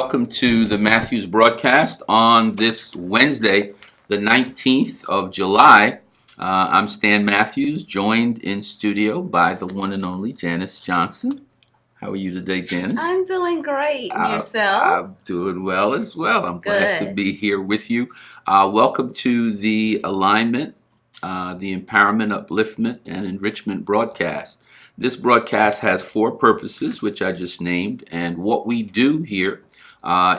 Welcome to the Matthews broadcast on this Wednesday, the 19th of July. I'm Stan Matthews, joined in studio by the one and only Janice Johnson. How are you today, Janice? I'm doing great. And yourself? I'm doing well as well. I'm glad to be here with you. Welcome to the Alignment, the Empowerment, Upliftment, and Enrichment broadcast. This broadcast has four purposes, which I just named, and what we do here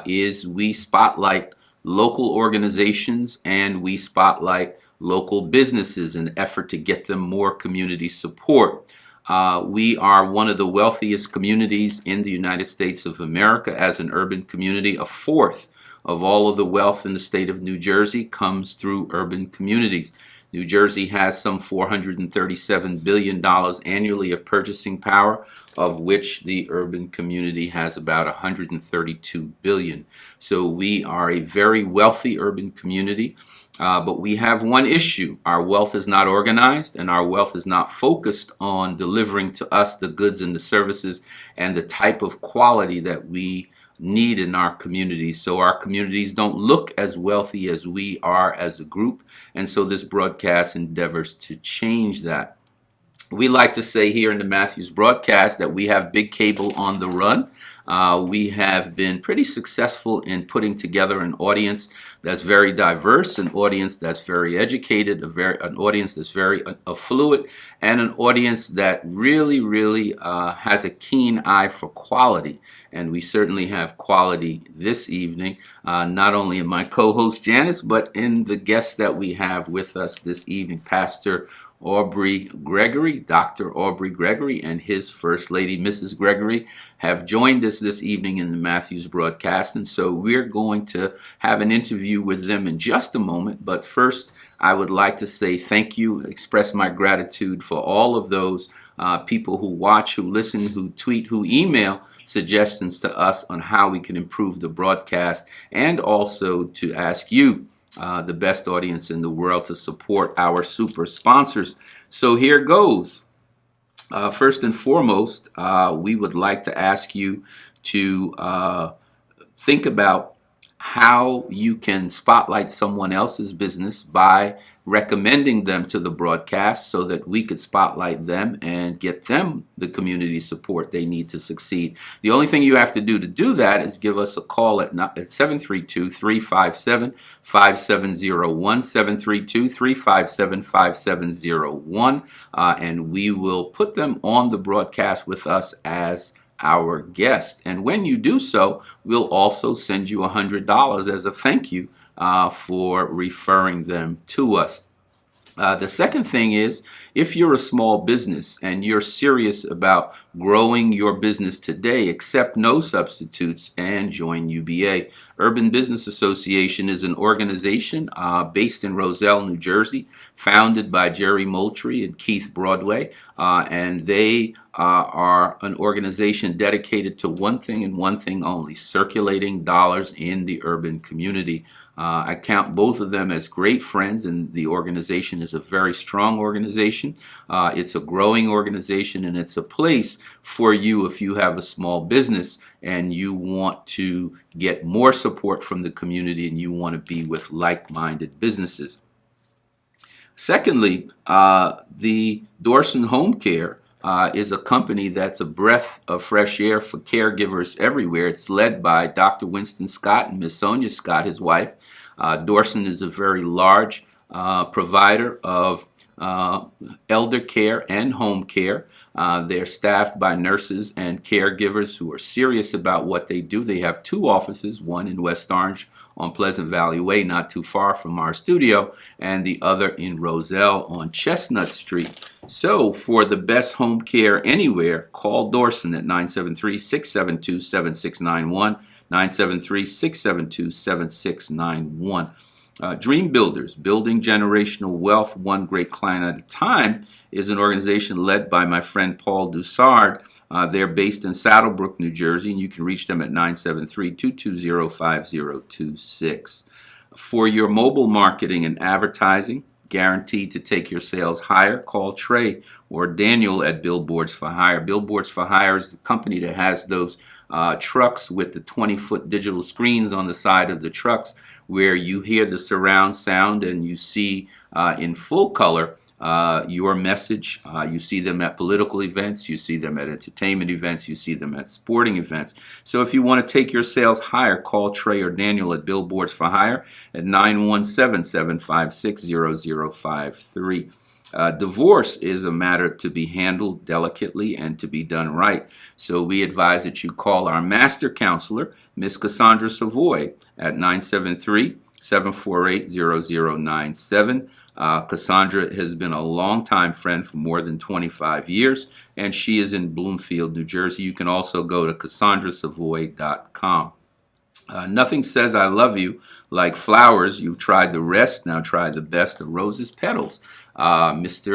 is we spotlight local organizations and we spotlight local businesses in an effort to get them more community support. We are one of the wealthiest communities in the United States of America as an urban community. A fourth of all of the wealth in the state of New Jersey comes through urban communities. New Jersey has some $437 billion annually of purchasing power, of which the urban community has about $132 billion. So we are a very wealthy urban community, but we have one issue. Our wealth is not organized, and our wealth is not focused on delivering to us the goods and the services and the type of quality that we need in our communities. So our communities don't look as wealthy as we are as a group, and so this broadcast endeavors to change that. We like to say here in the Matthews broadcast that we have big cable on the run. We have been pretty successful in putting together an audience that's very diverse, an audience that's very educated, an audience that's very affluent, and an audience that really has a keen eye for quality. And we certainly have quality this evening, not only in my co-host Janice, but in the guests that we have with us this evening, Pastor Aubrey Gregory, Dr. Aubrey Gregory, and his First Lady, Mrs. Gregory, have joined us this evening in the Matthews broadcast. And so we're going to have an interview with them in just a moment. But first, I would like to say thank you, express my gratitude for all of those people who watch, who listen, who tweet, who email suggestions to us on how we can improve the broadcast, and also to ask you, the best audience in the world, to support our super sponsors. So here goes. First and foremost, we would like to ask you to think about how you can spotlight someone else's business by recommending them to the broadcast so that we could spotlight them and get them the community support they need to succeed. The only thing you have to do that is give us a call at 732-357-5701, 732-357-5701, and we will put them on the broadcast with us as our guest. And when you do so, we'll also send you $100 as a thank you for referring them to us. The second thing is, if you're a small business and you're serious about growing your business today, accept no substitutes and join UBA. Urban Business Association is an organization based in Roselle, New Jersey, founded by Jerry Moultrie and Keith Broadway, and they are an organization dedicated to one thing and one thing only: circulating dollars in the urban community. I count both of them as great friends, and the organization is a very strong organization. It's a growing organization, and it's a place for you if you have a small business and you want to get more support from the community and you want to be with like-minded businesses. Secondly, the Dorson Home Care is a company that's a breath of fresh air for caregivers everywhere. It's led by Dr. Winston Scott and Miss Sonia Scott, his wife. Dorson is a very large provider of elder care and home care. They're staffed by nurses and caregivers who are serious about what they do. They have two offices, one in West Orange on Pleasant Valley Way, not too far from our studio, and the other in Roselle on Chestnut Street. So for the best home care anywhere, call Dorson at 973-672-7691, 973-672-7691. Dream Builders, Building Generational Wealth One Great Client at a Time, is an organization led by my friend Paul Dussard. They're based in Saddlebrook, New Jersey, and you can reach them at 973-220-5026. For your mobile marketing and advertising, guaranteed to take your sales higher, call Trey or Daniel at Billboards for Hire. Billboards for Hire is the company that has those trucks with the 20-foot digital screens on the side of the trucks where you hear the surround sound and you see in full color your message. You see them at political events, you see them at entertainment events, you see them at sporting events. So if you want to take your sales higher, call Trey or Daniel at Billboards for Hire at 917-756-0053. Divorce is a matter to be handled delicately and to be done right. So we advise that you call our master counselor, Miss Cassandra Savoy, at 973-748-0097. Cassandra has been a longtime friend for more than 25 years, and she is in Bloomfield, New Jersey. You can also go to CassandraSavoy.com. Nothing says I love you like flowers. You've tried the rest, now try the best of roses' petals. Miss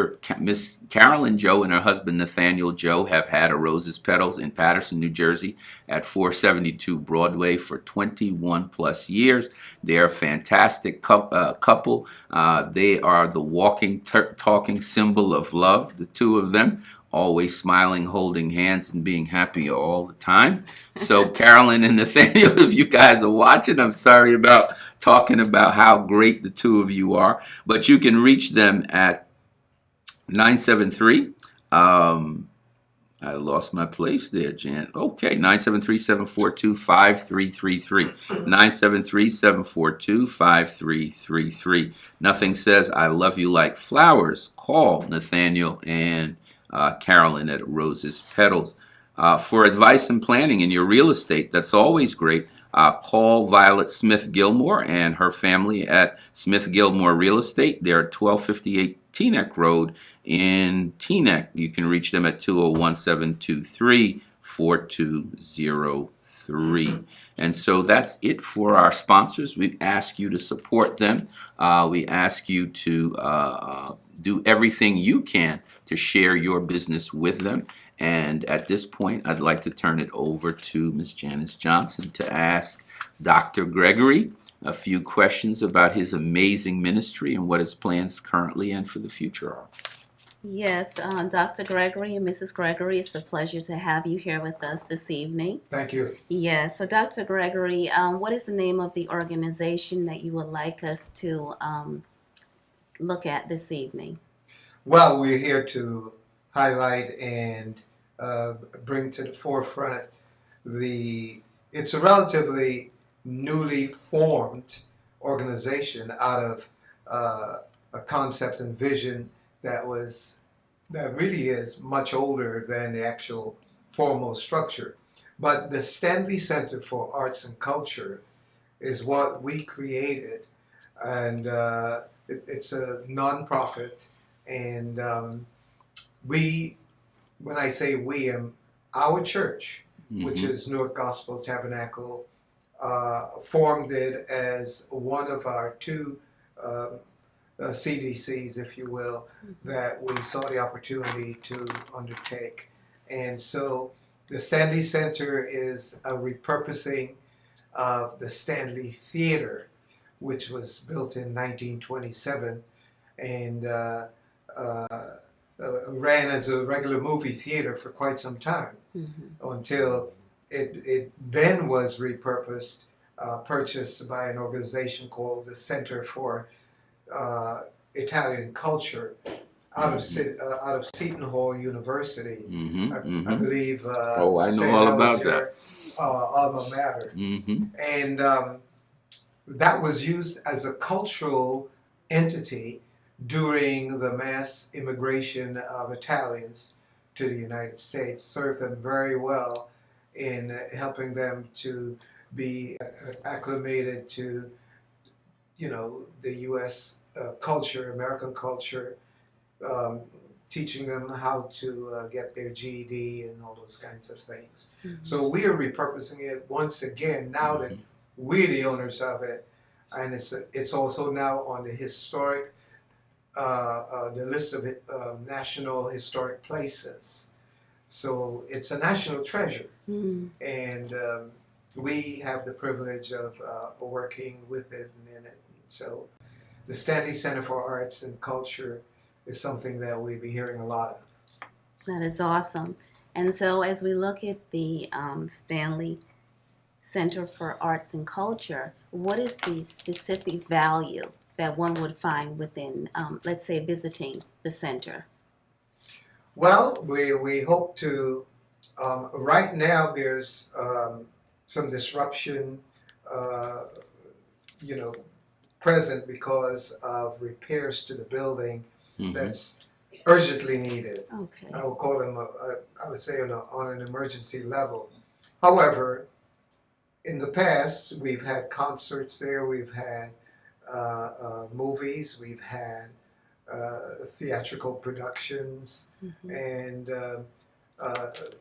Carolyn Joe and her husband Nathaniel Joe have had a Roses Petals in Paterson, New Jersey at 472 Broadway for 21 plus years. They're a fantastic couple. They are the walking, talking symbol of love, the two of them. Always smiling, holding hands, and being happy all the time. So Carolyn and Nathaniel, if you guys are watching, I'm sorry about talking about how great the two of you are, but you can reach them at 973. I lost my place there, Jan. Okay, 973-742-5333. 973-742-5333. Nothing says I love you like flowers. Call Nathaniel and Carolyn at Roses Petals. For advice and planning in your real estate, that's always great. Call Violet Smith Gilmore and her family at Smith Gilmore Real Estate. They're at 1258 Teaneck Road in Teaneck. You can reach them at 201-723-4203. And so that's it for our sponsors. We ask you to support them. We ask you to do everything you can to share your business with them. And at this point, I'd like to turn it over to Ms. Janice Johnson to ask Dr. Gregory a few questions about his amazing ministry and what his plans currently and for the future are. Yes, Dr. Gregory and Mrs. Gregory, it's a pleasure to have you here with us this evening. Thank you. Yes, so Dr. Gregory, what is the name of the organization that you would like us to look at this evening? Well, we're here to highlight and bring to the forefront it's a relatively newly formed organization out of a concept and vision that really is much older than the actual formal structure. But the Stanley Center for Arts and Culture is what we created, and it's a nonprofit. And when I say we, our church, which is Newark Gospel Tabernacle, formed it as one of our two CDCs, if you will, that we saw the opportunity to undertake. And so the Stanley Center is a repurposing of the Stanley Theater, which was built in 1927 and ran as a regular movie theater for quite some time, until it then was repurposed, purchased by an organization called the Center for Italian Culture out of Seton Hall University. I believe. Oh, I know all about that. Alma mater. And that was used as a cultural entity during the mass immigration of Italians to the United States. Served them very well in helping them to be acclimated to, the U.S. Culture, American culture, teaching them how to get their GED and all those kinds of things. So we are repurposing it once again now that we're the owners of it, and it's also now on the historic, the list of national historic places. So it's a national treasure, and we have the privilege of working with it and in it. So the Stanley Center for Arts and Culture is something that we'll be hearing a lot of. That is awesome. And so, as we look at the Stanley Center for Arts and Culture, what is the specific value that one would find within, let's say, visiting the center? Well, we hope to, right now there's some disruption, uh, you know, present because of repairs to the building that's urgently needed. Okay. I would call them, I would say on an emergency level. However, in the past, we've had concerts there, we've had movies, we've had theatrical productions, and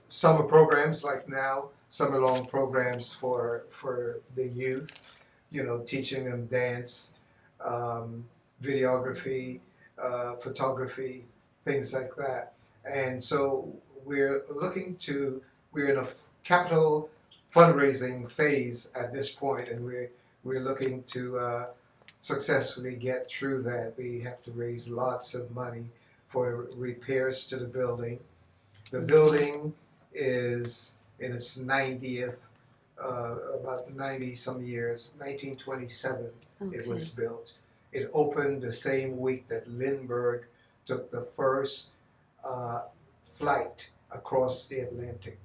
summer programs like now, summer long programs for the youth, you know, teaching them dance, videography, photography, things like that. And so we're in a capital fundraising phase at this point, and we're looking to successfully get through that. We have to raise lots of money for repairs to the building. The building is in its 90th, about 90 some years, 1927 it was built. It opened the same week that Lindbergh took the first flight across the Atlantic.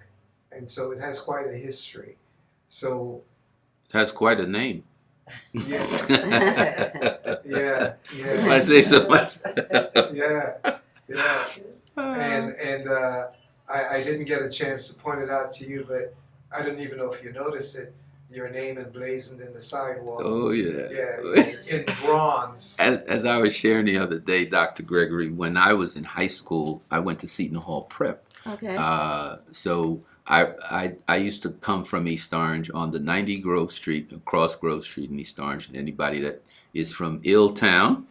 And so it has quite a history. So It has quite a name. yeah, yeah. If I say so myself. Yeah. And I didn't get a chance to point it out to you, but I don't even know if you noticed it. Your name emblazoned in the sidewalk. Oh, yeah. Yeah, in bronze. As I was sharing the other day, Dr. Gregory, when I was in high school, I went to Seton Hall Prep. Okay. So I used to come from East Orange on the 90 Grove Street, across Grove Street in East Orange. Anybody that is from Illtown,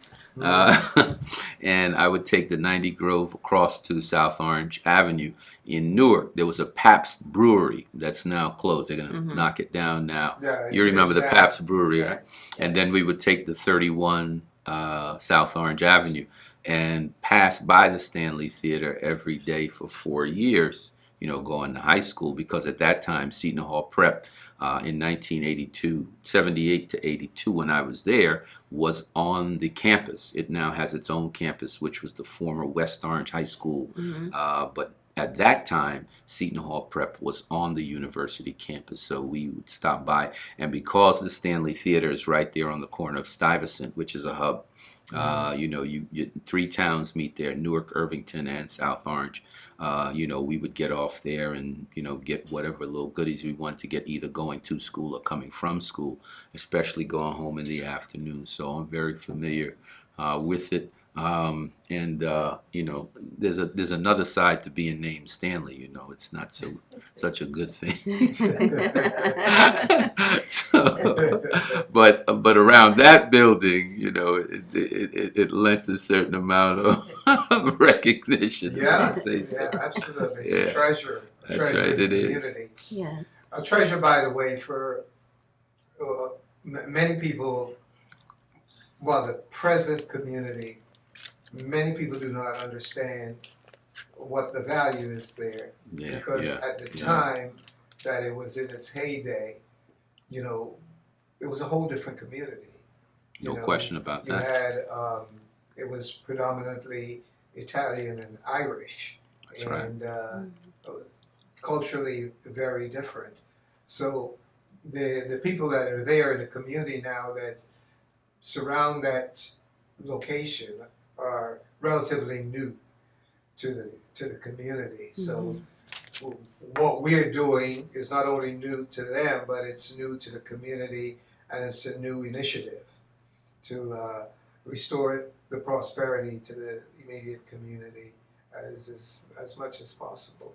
and I would take the 90 Grove across to South Orange Avenue. In Newark, there was a Pabst Brewery that's now closed. They're going to knock it down now. Yeah, You remember the down. Pabst Brewery, right? And then we would take the 31 South Orange Avenue and pass by the Stanley Theater every day for 4 years, you know, going to high school, because at that time, Seton Hall Prep in 1982, 78 to 82, when I was there, was on the campus. It now has its own campus, which was the former West Orange High School. But at that time, Seton Hall Prep was on the university campus, so we would stop by. And because the Stanley Theater is right there on the corner of Stuyvesant, which is a hub, you know, you three towns meet there: Newark, Irvington, and South Orange. You know, we would get off there and, you know, get whatever little goodies we wanted to get, either going to school or coming from school, especially going home in the afternoon. So I'm very familiar with it. You know, there's another side to being named Stanley. You know, it's not such a good thing. But around that building, you know, it lent a certain amount of recognition. Yeah, I say so. yeah, absolutely. It's a treasure. That's Treasure right, in it the is. community. Yes. A treasure, by the way, for many people. Well, the present community, many people do not understand what the value is there, because at the time that it was in its heyday, you know, it was a whole different community. No question about You that. had, it was predominantly Italian and Irish, That's right. and culturally very different. So the people that are there in the community now that surround that location are relatively new to the community. So what we're doing is not only new to them, but it's new to the community, and it's a new initiative to restore the prosperity to the immediate community as much as possible.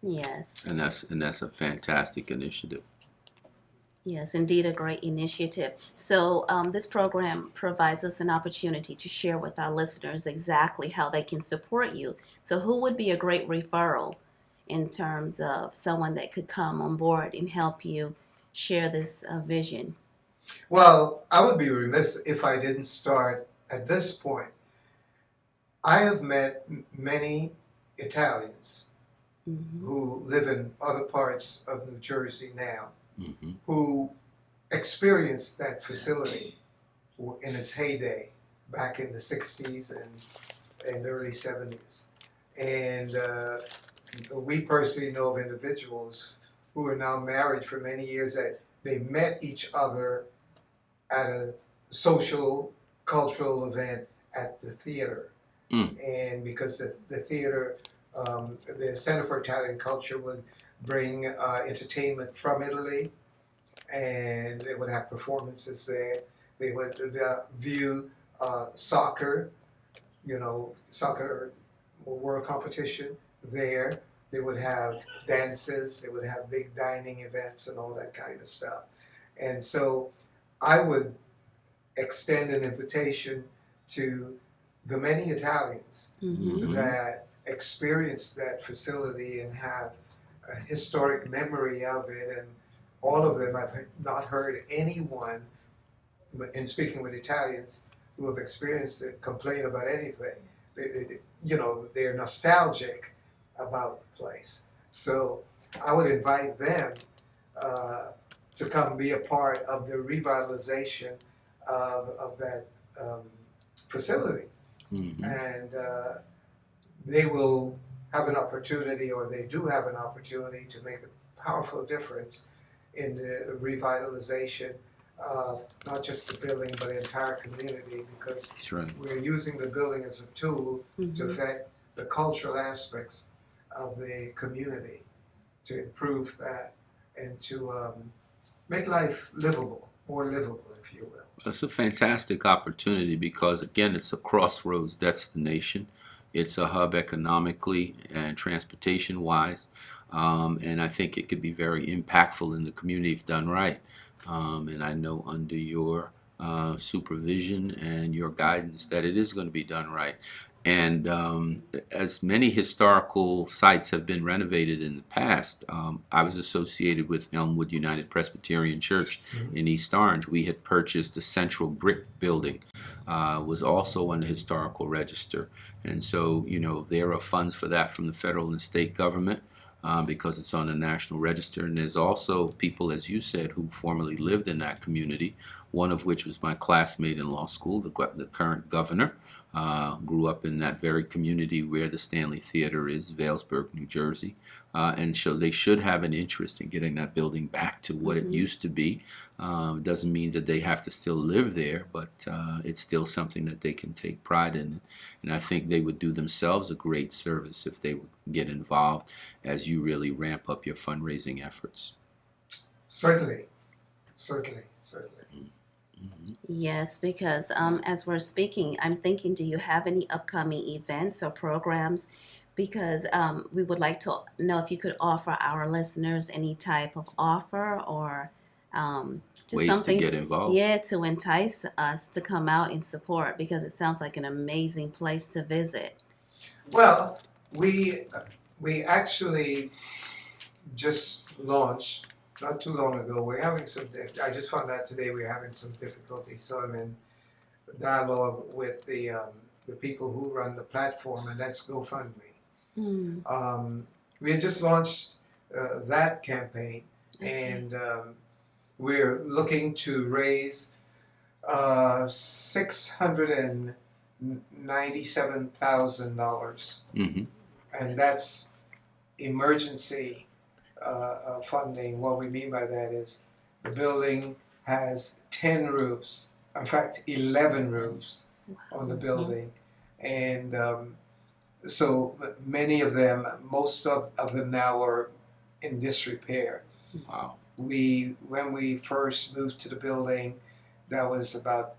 Yes. And that's a fantastic initiative. Yes, indeed, a great initiative. So this program provides us an opportunity to share with our listeners exactly how they can support you. So who would be a great referral in terms of someone that could come on board and help you share this vision? Well, I would be remiss if I didn't start at this point. I have met many Italians who live in other parts of New Jersey now, Mm-hmm. who experienced that facility in its heyday back in the 60s and early 70s. And we personally know of individuals who are now married for many years that they met each other at a social, cultural event at the theater. And because the theater, the Center for Italian Culture would bring entertainment from Italy, and they would have performances there. They would view soccer, soccer world competition there. They would have dances. They would have big dining events and all that kind of stuff. And so I would extend an invitation to the many Italians that experience that facility and have a historic memory of it. And all of them, I've not heard anyone, in speaking with Italians who have experienced it, complain about anything. They're nostalgic about the place. So I would invite them to come be a part of the revitalization of that facility. And they will have an opportunity, or they do have an opportunity, to make a powerful difference in the revitalization of not just the building but the entire community, because we're using the building as a tool to affect the cultural aspects of the community, to improve that and to make life livable, more livable, if you will. It's a fantastic opportunity because, again, it's a crossroads destination. It's a hub economically and transportation-wise, and I think it could be very impactful in the community if done right. And I know under your supervision and your guidance that it is going to be done right. And as many historical sites have been renovated in the past, I was associated with Elmwood United Presbyterian Church in East Orange. We had purchased the Central Brick Building, was also on the historical register. And so, there are funds for that from the federal and state government. Because it's on the National Register. And there's also people, as you said, who formerly lived in that community, one of which was my classmate in law school, the current governor, grew up in that very community where the Stanley Theater is, Vailsburg, New Jersey. And so they should have an interest in getting that building back to what it used to be. It doesn't mean that they have to still live there, but it's still something that they can take pride in. And I think they would do themselves a great service if they would get involved as you really ramp up your fundraising efforts. Certainly. Yes, because as we're speaking, I'm thinking, do you have any upcoming events or programs? Because we would like to know if you could offer our listeners any type of offer or just ways something, to get involved. Yeah, to entice us to come out and support, because it sounds like an amazing place to visit. Well, we actually just launched not too long ago. We're having I just found out today we're having some difficulty, so I'm in dialogue with the people who run the platform, and that's GoFundMe. We had just launched that campaign, and we're looking to raise $697,000, and that's emergency funding. What we mean by that is the building has 10 roofs, in fact 11 roofs on the building, and so many of them, most of them now are in disrepair. Wow. When we first moved to the building, that was about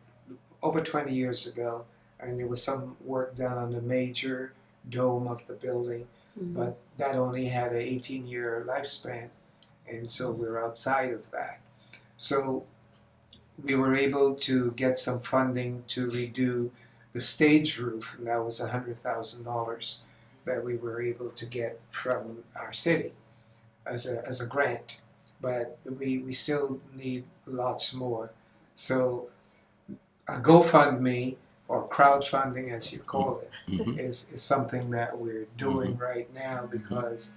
over 20 years ago, and there was some work done on the major dome of the building, but that only had an 18-year lifespan, and so we're outside of that. So we were able to get some funding to redo the stage roof, and that was $100,000 that we were able to get from our city as a grant. But we still need lots more. So a GoFundMe, or crowdfunding as you call it, is something that we're doing right now, because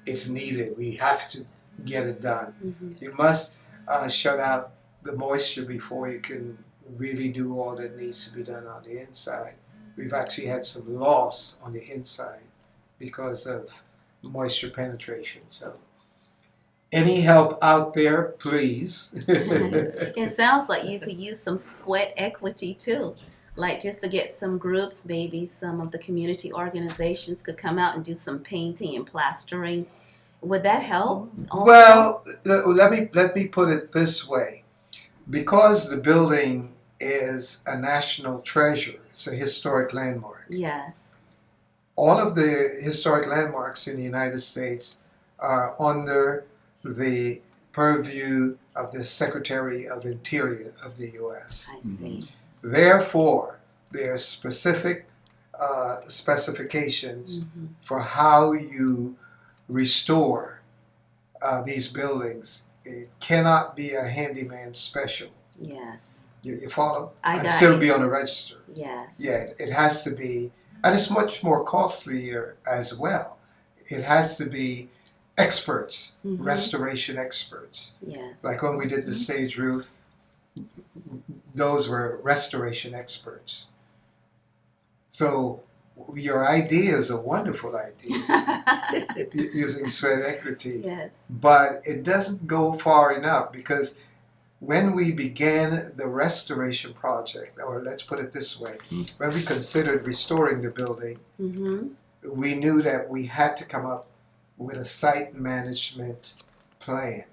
it's needed. We have to get it done. Mhm. You must shut out the moisture before you can really do all that needs to be done on the inside. We've actually had some loss on the inside because of moisture penetration. So, any help out there, please. It sounds like you could use some sweat equity too. Like just to get some groups, maybe some of the community organizations could come out and do some painting and plastering. Would that help also? Well, let me put it this way. Because the building is a national treasure, it's a historic landmark. Yes. All of the historic landmarks in the United States are under the purview of the Secretary of Interior of the U.S. I see. Therefore, there are specific specifications for how you restore these buildings. It cannot be a handyman special. Yes. You follow? I And got still you. be on the register. Yes. Yeah, it has to be, and it's much more costlier as well. It has to be experts, Mhm. restoration experts. Yes. Like when we did the stage roof, those were restoration experts. So your idea is a wonderful idea, using sweat equity, Yes. but it doesn't go far enough because when we began the restoration project, or let's put it this way, when we considered restoring the building, Mm-hmm. we knew that we had to come up with a site management plan.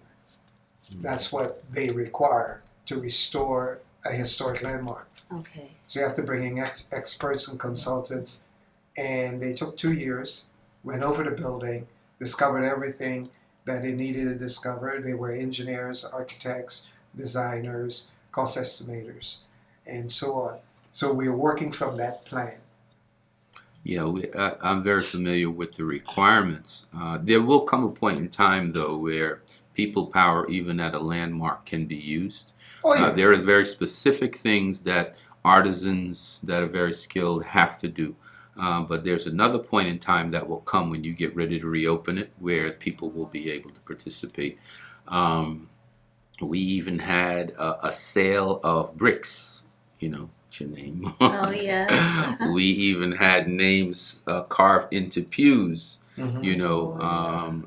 That's what they require to restore a historic landmark. Okay. So you have to bring in experts and consultants, and they took 2 years, went over the building, discovered everything that they needed to discover. They were engineers, architects, designers, cost estimators, and so on. So we're working from that plan. Yeah, I'm very familiar with the requirements. There will come a point in time, though, where people power, even at a landmark, can be used. Oh yeah. There are very specific things that artisans that are very skilled have to do. But there's another point in time that will come when you get ready to reopen it, where people will be able to participate. We even had a sale of bricks, you know, what's your name? Oh, yes. We even had names carved into pews. Mhm. You know,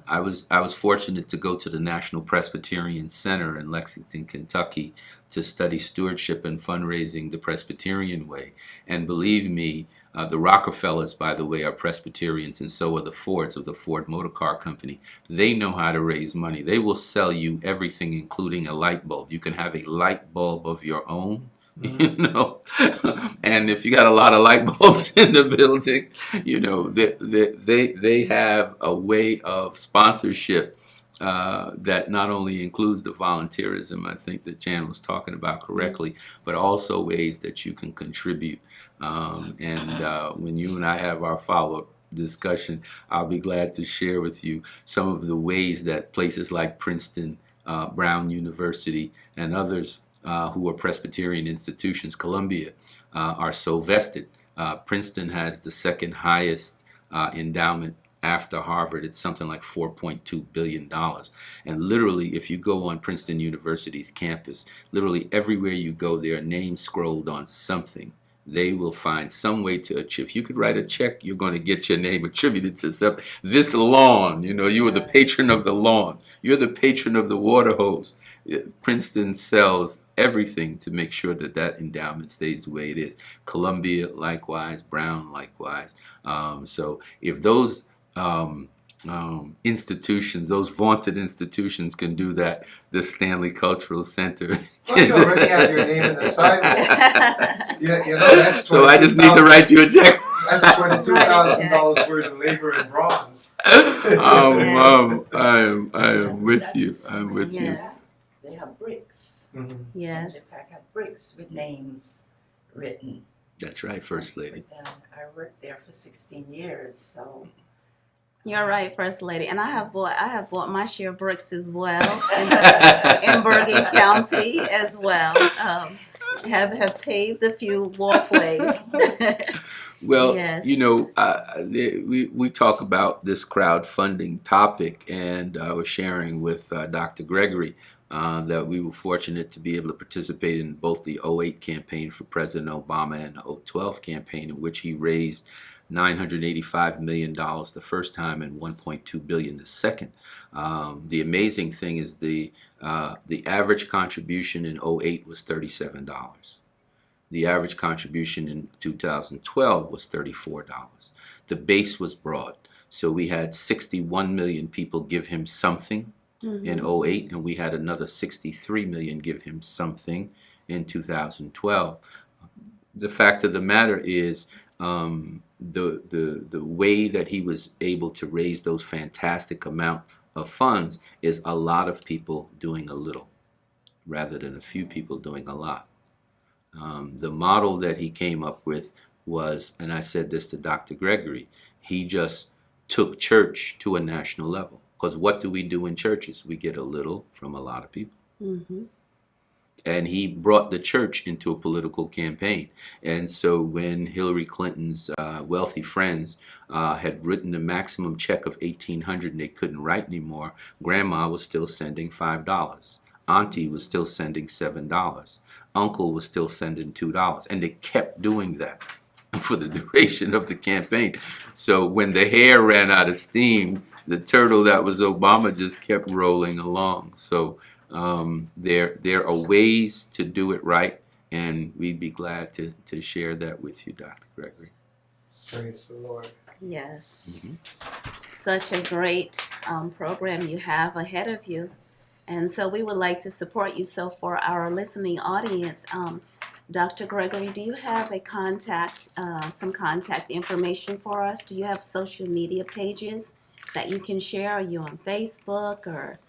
I was fortunate to go to the National Presbyterian Center in Lexington, Kentucky, to study stewardship and fundraising the Presbyterian way. And believe me, the Rockefellers, by the way, are Presbyterians, and so are the Fords of the Ford Motor Car Company. They know how to raise money. They will sell you everything, including a light bulb. You can have a light bulb of your own. You know, and if you got a lot of light bulbs in the building, you know, they have a way of sponsorship that not only includes the volunteerism, I think that Jan was talking about correctly, but also ways that you can contribute. And when you and I have our follow-up discussion, I'll be glad to share with you some of the ways that places like Princeton, Brown University, and others who are Presbyterian institutions, Columbia, are so vested. Princeton has the second highest endowment after Harvard. It's something like $4.2 billion. And literally, if you go on Princeton University's campus, literally everywhere you go, there are names scrolled on something. They will find some way to achieve. If you could write a check, you're going to get your name attributed to something. This lawn, you know, you were the patron of the lawn. You're the patron of the water hose. Princeton sells everything to make sure that that endowment stays the way it is. Columbia, likewise. Brown, likewise. So if those institutions, those vaunted institutions can do that, the Stanley Cultural Center. Well, you already have your name in the sidewalk. You know, that's So I just need to write you a check. That's $22,000 worth of labor in bronze. I am with you. I'm with you. Yes. They have bricks. Mhm. Yes. They have bricks with names written. That's right, First Lady. With them. I worked there for 16 years, so. You're right, First Lady. And I have bought my share of bricks as well in Bergen County as well. Have paved a few walkways. Well, Yes. we talk about this crowdfunding topic, and I was sharing with Dr. Gregory that we were fortunate to be able to participate in both the '08 campaign for President Obama and the '12 campaign, in which he raised $985 million the first time and $1.2 billion the second. The amazing thing is the average contribution in '08 was $37. The average contribution in 2012 was $34. The base was broad. So we had 61 million people give him something in '08, and we had another 63 million give him something in 2012. The fact of the matter is, the way that he was able to raise those fantastic amount of funds is a lot of people doing a little rather than a few people doing a lot. The model that he came up with was, and I said this to Dr. Gregory, he just took church to a national level. Because what do we do in churches? We get a little from a lot of people. Mm-hmm. And he brought the church into a political campaign. And so when Hillary Clinton's wealthy friends had written a maximum check of $1,800 and they couldn't write anymore, Grandma was still sending $5. Auntie was still sending $7. Uncle was still sending $2. And they kept doing that for the duration of the campaign. So when the hair ran out of steam, the turtle that was Obama just kept rolling along. So there are ways to do it right, and we'd be glad to share that with you, Dr. Gregory. Praise the Lord. Yes. Mm-hmm. Such a great program you have ahead of you. And so we would like to support you. So for our listening audience, Dr. Gregory, do you have a some contact information for us? Do you have social media pages that you can share? Are you on Facebook or?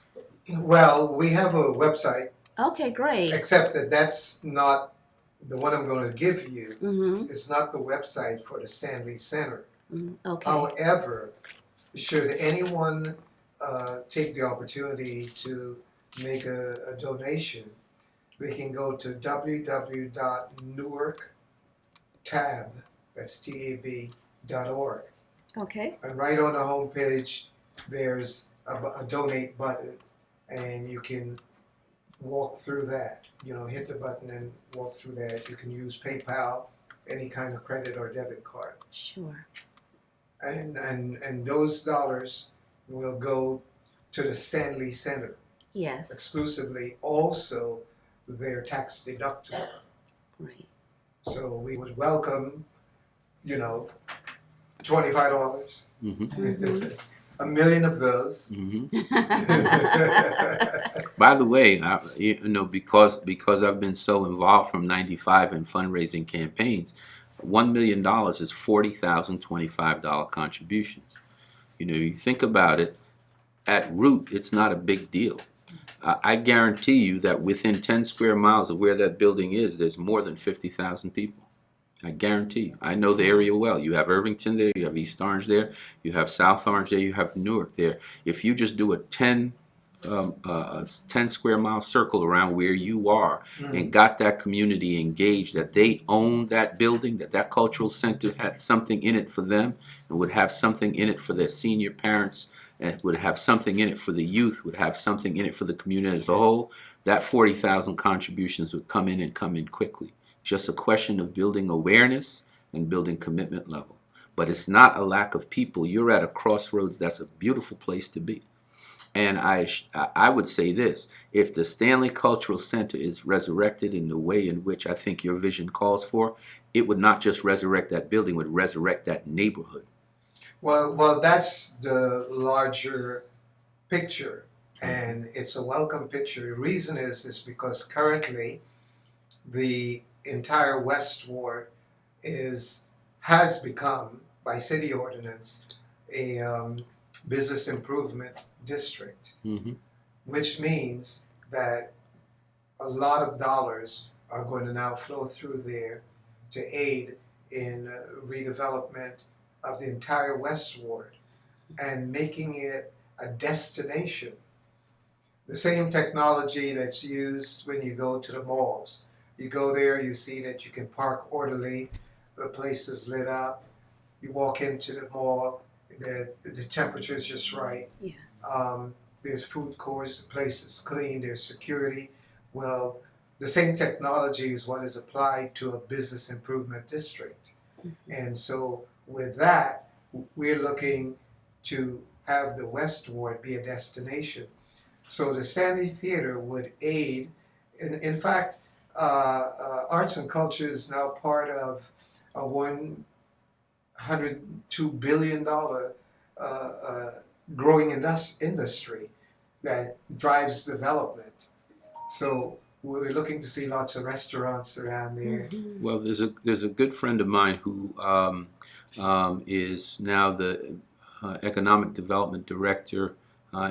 Well, we have a website. Okay, great. Except that that's not the one I'm going to give you. Mm-hmm. It's not the website for the Stanley Center. Okay. However, should anyone take the opportunity to make a donation, they can go to www.newarktab, that's TAB.org. Okay. And right on the home page, there's a donate button, and you can walk through that. Hit the button and walk through that. You can use PayPal, any kind of credit or debit card. Sure. And those dollars will go to the Stanley Center. Yes. Exclusively. Also, they're tax deductible. Right. So we would welcome, $25. Mm-hmm. A million of those. Mm-hmm. By the way, because I've been so involved from '95 in fundraising campaigns, $1 million is 40,000 $25 contributions. You think about it, at root, it's not a big deal. I guarantee you that within 10 square miles of where that building is, there's more than 50,000 people. I guarantee you. I know the area well. You have Irvington there, you have East Orange there, you have South Orange there, you have Newark there. If you just do a 10 square mile circle around where you are and got that community engaged, that they own that building, that cultural center had something in it for them and would have something in it for their senior parents, and would have something in it for the youth, would have something in it for the community as a whole, that 40,000 contributions would come in quickly. Just a question of building awareness and building commitment level. But it's not a lack of people. You're at a crossroads. That's a beautiful place to be. And I would say this, if the Stanley Cultural Center is resurrected in the way in which I think your vision calls for, it would not just resurrect that building, it would resurrect that neighborhood. Well, that's the larger picture, and it's a welcome picture. The reason is because currently the entire West Ward has become, by city ordinance, a business improvement district, which means that a lot of dollars are going to now flow through there to aid in redevelopment of the entire West Ward and making it a destination. The same technology that's used when you go to the malls. You go there, you see that you can park orderly, the place is lit up. You walk into the mall, the temperature is just right. Yes. There's food courts, the place is clean, there's security. Well, the same technology is what is applied to a business improvement district. And so with that, we're looking to have the West Ward be a destination. So the Stanley Theater would aid, in fact, arts and culture is now part of a $102 billion growing industry that drives development. So we're looking to see lots of restaurants around there. Well, there's a good friend of mine who is now the economic development director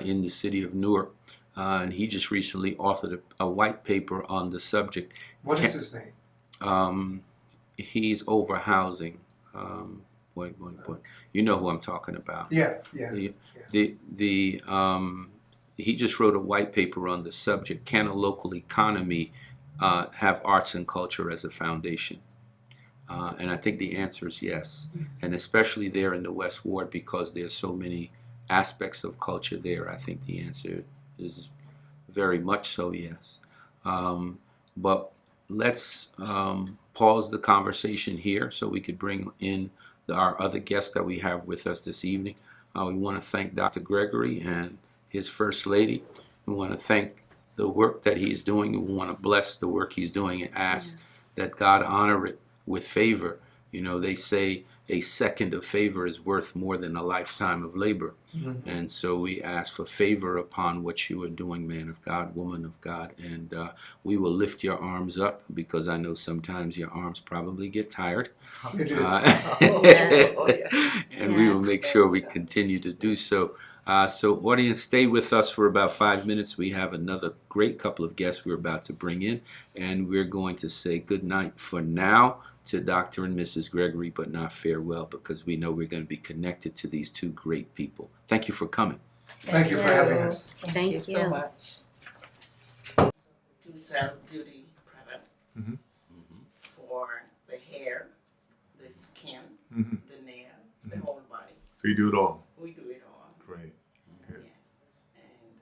in the city of Newark, and he just recently authored a white paper on the subject. What is his name? He's over housing. Boy. You know who I'm talking about. Yeah. He just wrote a white paper on the subject. Can a local economy have arts and culture as a foundation? And I think the answer is yes. And especially there in the West Ward, because there's so many aspects of culture there, I think the answer is very much so yes. But let's pause the conversation here so we could bring in our other guests that we have with us this evening. We want to thank Dr. Gregory and his First Lady. We want to thank the work that he's doing. We want to bless the work he's doing and ask that God honor it with favor. You know, they say a second of favor is worth more than a lifetime of labor. And so we ask for favor upon what you are doing, man of God, woman of God. And we will lift your arms up, because I know sometimes your arms probably get tired. And we will make sure we continue to do so. So audience, stay with us for about 5 minutes. We have another great couple of guests we're about to bring in, and we're going to say good night for now to Dr. and Mrs. Gregory, but not farewell, because we know we're going to be connected to these two great people. Thank you for coming. Thank you for having us. Thank you so much. To sell beauty product for the hair, the skin, the nail, the whole body. So you do it all? We do it all. Great. Good. Yes. And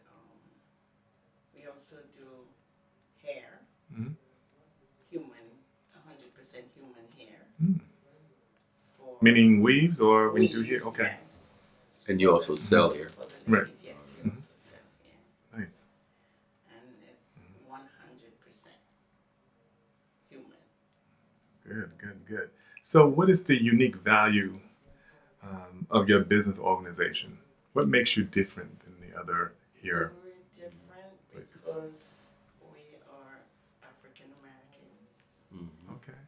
we also do hair, human, 100% human hair. For Meaning weaves, or when you do hair? Okay. Yes. And you also sell here. For the Right. ladies, yes, we also sell hair. Nice. And it's 100% human. Good. So what is the unique value of your business organization? What makes you different than the other here? We're different places. because we are African Americans. Okay.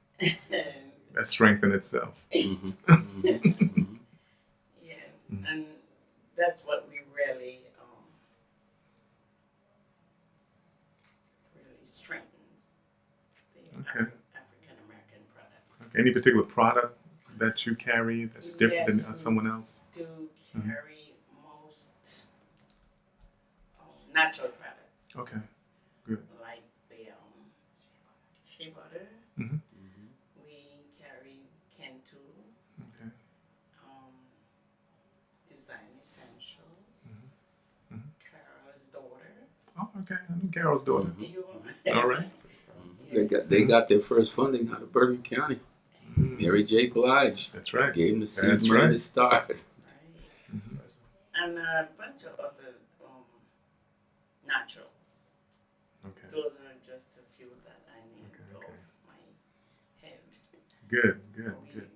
And That's strength in itself. yes, and that's what we really strengthens the African American product. Okay. Any particular product that you carry that's different than Yes. someone else? To carry most natural products, Okay. Good. like the shea butter. Mhm. We carry Kentu, Okay. Design Essentials, Carol's Daughter. Oh, okay. I know Carol's daughter. You All right. They got their first funding out of Bergen County. Mary J. Blige That's right. gave them the seed That's money right. to start. Right. And a bunch of other naturals. Okay. Those are just a few that I named Okay. off my head. Good.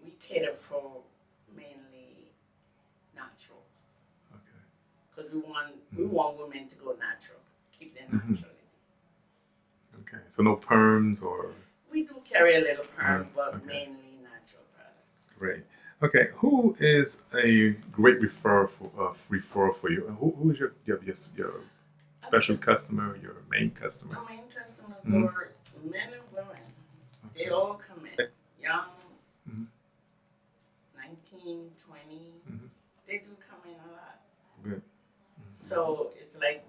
We cater for mainly natural, Okay. because we want women to go natural, keep their naturality. Okay. So no perms or. We do carry a little perm, but Okay. mainly natural products. Great. Okay. Who is a great referral for you? Who is your special customer? Your main customer? Our main customers are men and women. They all come in, young, 19, 20. They do come in a lot. Good. So it's like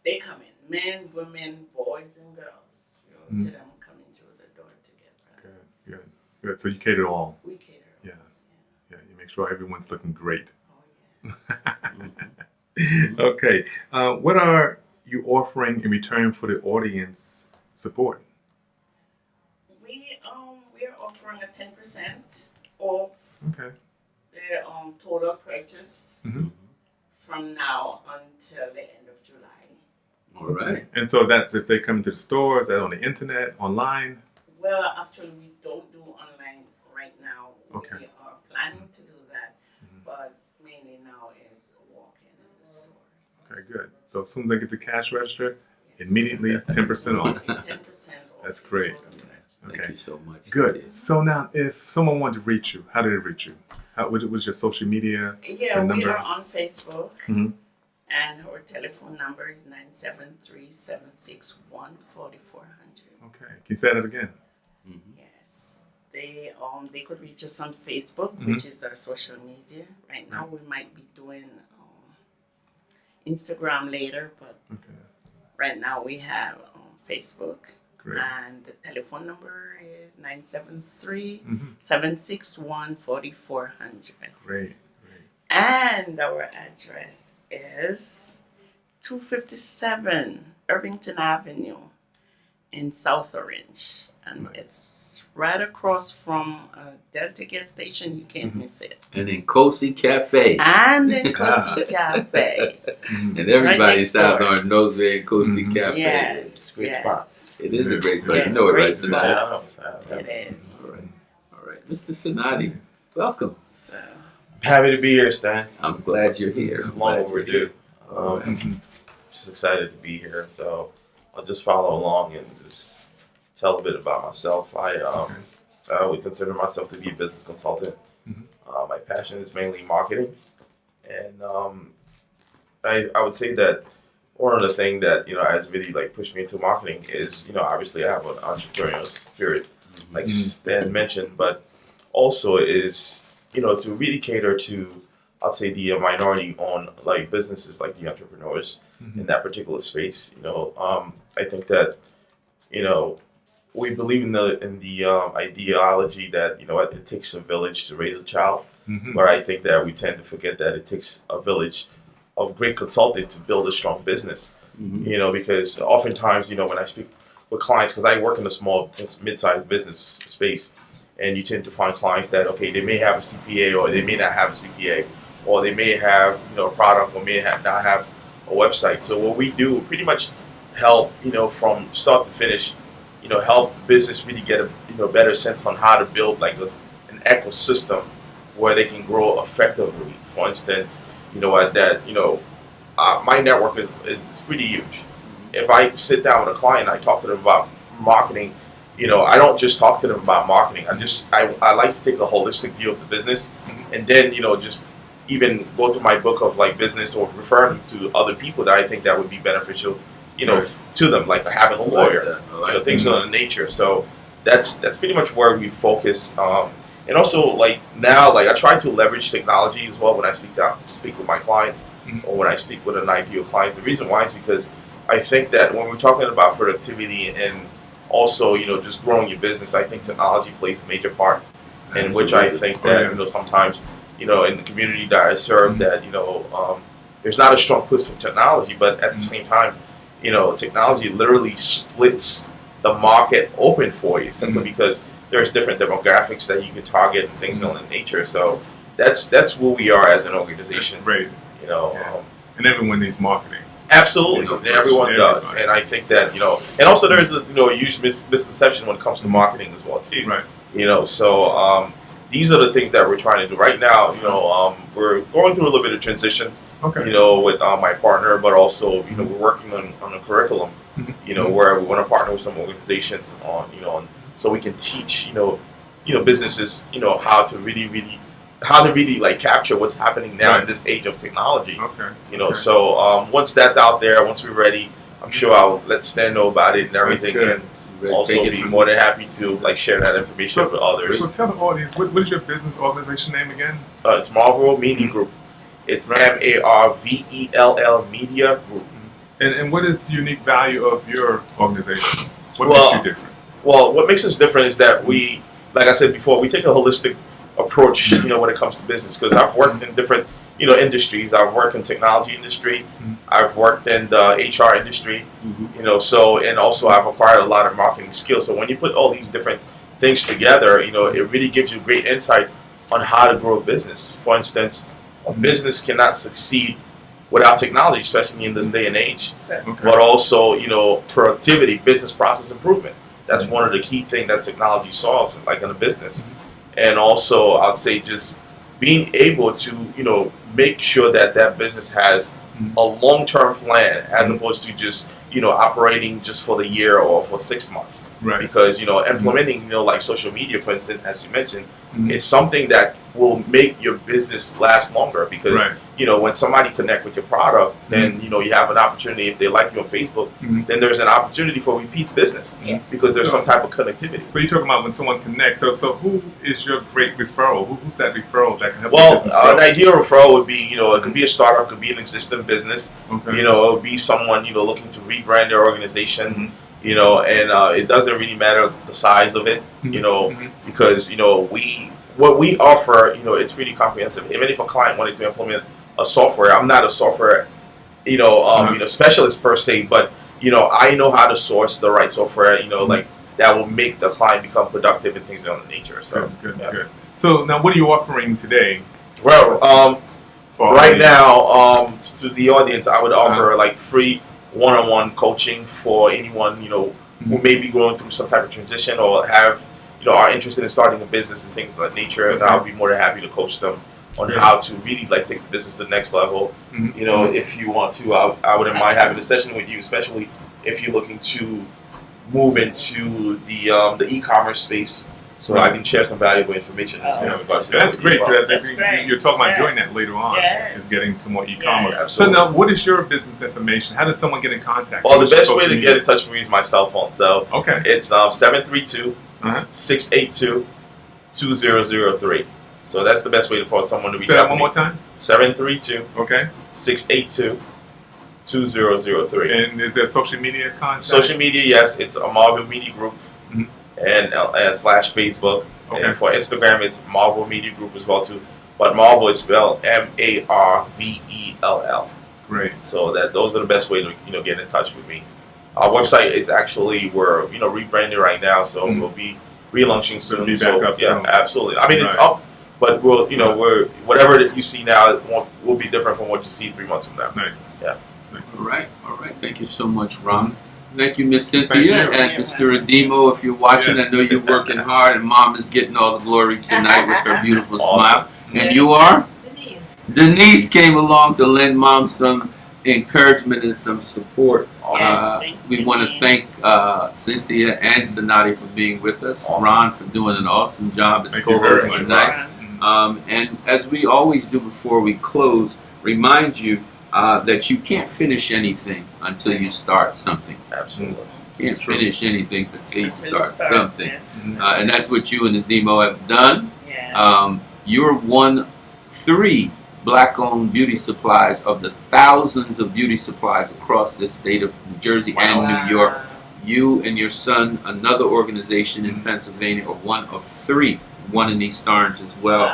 they come in, men, women, boys, and girls. You'll see them coming through the door together. Good. Good. So you cater to all. We cater. Yeah. Yeah. You make sure everyone's looking great. Oh, yeah. Okay. What are you offering in return for the audience support? We are offering a 10% off Okay. their total purchase Mhm. from now until the end of July. All right. And so that's if they come to the store, is that on the internet, online? Well, actually, we don't do online right now. Okay. We are planning to do that, Mhm. but mainly now is walking in the stores. Okay, good. So as soon as I get the cash register, Yes. immediately 10% off. 10% off. That's the great. total purchase. Thank Okay. you so much. Good. So now, if someone wanted to reach you, how did they reach you? What's your social media? Yeah, The we number? are on Facebook, Mhm. and our telephone number is 973-761-4400. Okay. Can you say that again? Yes, they could reach us on Facebook, Mhm. which is our social media. Right now, we might be doing Instagram later, but Okay. right now we have Facebook, Great. and the telephone number is 973-761-4400. Great. And our address is 257 Irvington Avenue in South Orange. And Nice. it's right across from Delta gas station. You can't miss it. And in Cosi Cafe. And in Cosi Cafe. Mhm. And everybody next South door. Orange knows where in Cosi Mhm. Cafe Yes, is. Great yes. It is a great spot. Yes, You know it, great right, spot. Sonati? It is. All right. All right. Mr. Sonati, welcome. So, Happy to be here, Stan. I'm glad you're here. It's I'm long glad you're overdue. here. All right. Mhm. Just excited to be here. So I'll just follow along and just tell a bit about myself. I would consider myself to be a business consultant. Mhm. My passion is mainly marketing, and I would say that one of the things that has really like pushed me into marketing is obviously I have an entrepreneurial spirit, like Mhm. Stan mentioned, but also is to really cater to I'd say the minority-owned like businesses, like the entrepreneurs in that particular space. I think that we believe in the ideology that it takes a village to raise a child. Mhm. Where I think that we tend to forget that it takes a village of great consultants to build a strong business. Mhm. Because oftentimes when I speak with clients, because I work in a small, mid-sized business space, and you tend to find clients that they may have a CPA or they may not have a CPA, or they may have a product or may not have a website. So what we do pretty much help from start to finish, help business really get a better sense on how to build like an ecosystem where they can grow effectively. For instance, my network is pretty huge. If I sit down with a client, I talk to them about marketing. I don't just talk to them about marketing. I like to take a holistic view of the business, and then just even go through my book of like business or refer them to other people that I think that would be beneficial, Right. to them, like having a lawyer, I like that. things of that nature. So that's pretty much where we focus. And also like now, like I try to leverage technology as well when I speak with my clients Mhm. or when I speak with an ideal client. The reason why is because I think that when we're talking about productivity and also just growing your business, I think technology plays a major part. In which I think Oh, that yeah. sometimes in the community that I serve, Mhm. that there's not a strong push for technology, but at the Mhm. same time, technology literally splits the market open for you simply Mhm. because there's different demographics that you can target and things Mhm. of that nature. So that's who we are as an organization. That's great. Yeah. And everyone needs marketing. Absolutely, For everyone does, everybody. and I think that and also there's a huge misconception when it comes to marketing as well too. Right. So these are the things that we're trying to do right now. We're going through a little bit of transition. Okay. With my partner, but also we're working on a curriculum. Mhm. Where we want to partner with some organizations on so we can teach businesses how to really like capture what's happening now in Right. this age of technology. Okay. Okay. So once that's out there, once we're ready, I'm sure I'll let Stan know about it and everything, good. and Ready to also take it be from more here? than happy to like share that information with others. So tell the audience, what is your business organization name again? It's Marvel Media Group. It's Right. MARVELL Media Group. And what is the unique value of your organization? What Well, makes you different? Well, what makes us different is that we like I said before, we take a holistic approach, you know, when it comes to business. Because I've worked in different, you know, industries. I've worked in technology industry. I've worked in the HR industry. You know, so and also I've acquired a lot of marketing skills. So when you put all these different things together, you know, it really gives you great insight on how to grow a business. For instance, a business cannot succeed without technology, especially in this day and age. But also, you know, productivity, business process improvement. That's one of the key things that technology solves, like in a business. And also, I'd say just being able to, you know, make sure that that business has a long-term plan as opposed to just, you know, operating just for the year or for 6 months. Right. Because, you know, implementing, you know, like social media, for instance, as you mentioned, it's something that will make your business last longer. Because, you know, when somebody connect with your product, then, you know, you have an opportunity. If they like you on Facebook, then there's an opportunity for repeat business because there's some type of connectivity. So you're talking about when someone connects. So who is your great referral? Who's that referral that can help? Well, an ideal referral would be, you know, it could be a startup, it could be an existing business. You know, it would be someone, you know, looking to rebrand their organization. You know, and it doesn't really matter the size of it, you know, because, you know, what we offer, you know, it's really comprehensive. Even if a client wanted to implement a software, I'm not a software, you know, you know, specialist per se, but, you know, I know how to source the right software, you know, like that will make the client become productive and things of that nature. So good. So now, what are you offering today? Well, right now, to the audience, I would offer like free one-on-one coaching for anyone, you know, who may be going through some type of transition or have, you know, are interested in starting a business and things of that nature. And I'll be more than happy to coach them on how to really like take the business to the next level. You know, if you want to, I wouldn't mind having a session with you, especially if you're looking to move into the e-commerce space. So I can share some valuable information. In regards to That's great. That's great. You're talking about doing that later on. Is getting to more e-commerce. So now, what is your business information? How does someone get in contact? Well, the best way to get in touch with me is my cell phone. So it's 732-682-2003. So that's the best way for someone to reach out. Say that one more time. 732-682-2003. And is there social media contact? Social media, yes. It's a Marvel Media Group and / Facebook. And for Instagram, it's Marvel Media Group as well too. But Marvel is spelled MARVELL. Great. So those are the best way to, you know, get in touch with me. Our website is actually, we're, you know, rebranding right now, so we'll be relaunching soon. It'll be back up soon. Absolutely. I mean, it's up, but we'll, you know, whatever that you see now will be different from what you see 3 months from now. Nice. Yeah. All right. Thank you so much, Ron. Thank you, Miss Cynthia, and Mr. Ademo. If you're watching, I know you're working hard, and Mom is getting all the glory tonight with her beautiful smile. And you are? Denise came along to lend Mom some encouragement and some support. We want to thank Cynthia and Sanati for being with us. Ron for doing an awesome job as co-host tonight. And as we always do before we close, remind you that you can't finish anything until you start something. Absolutely. You can't finish anything until you start something. And that's what you and Ademo have done. You're 3 Black-owned beauty supplies of the thousands of beauty supplies across the state of New Jersey and New York. You and your son, another organization in Pennsylvania, are one of 3. One in East Orange as well.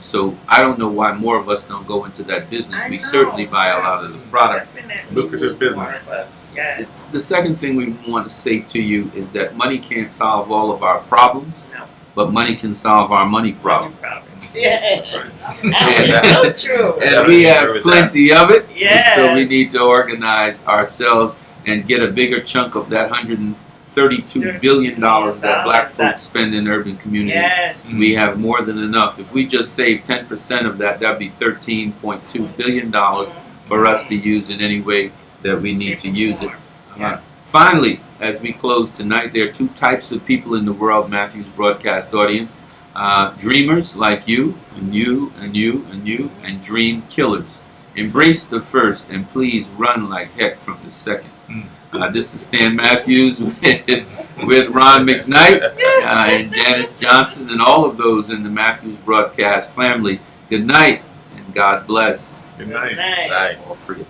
So I don't know why more of us don't go into that business. We certainly buy a lot of the product. Lucrative business. It's the second thing we want to say to you is that money can't solve all of our problems, but money can solve our money problem. That's right. That's so true. And we have plenty of it. So we need to organize ourselves and get a bigger chunk of that $132 billion that Black folks spend in urban communities. We have more than enough. If we just save 10% of that, that'd be $13.2 billion for us to use in any way that we need to use it. Finally, as we close tonight, there are 2 types of people in the World Matthews broadcast audience. Dreamers like you, and you, and you, and you, and dream killers. Embrace the first, and please run like heck from the second. This is Stan Matthews with Ron McKnight and Janice Johnson and all of those in the Matthews broadcast family. Good night, and God bless. Good night. Good night. All 3.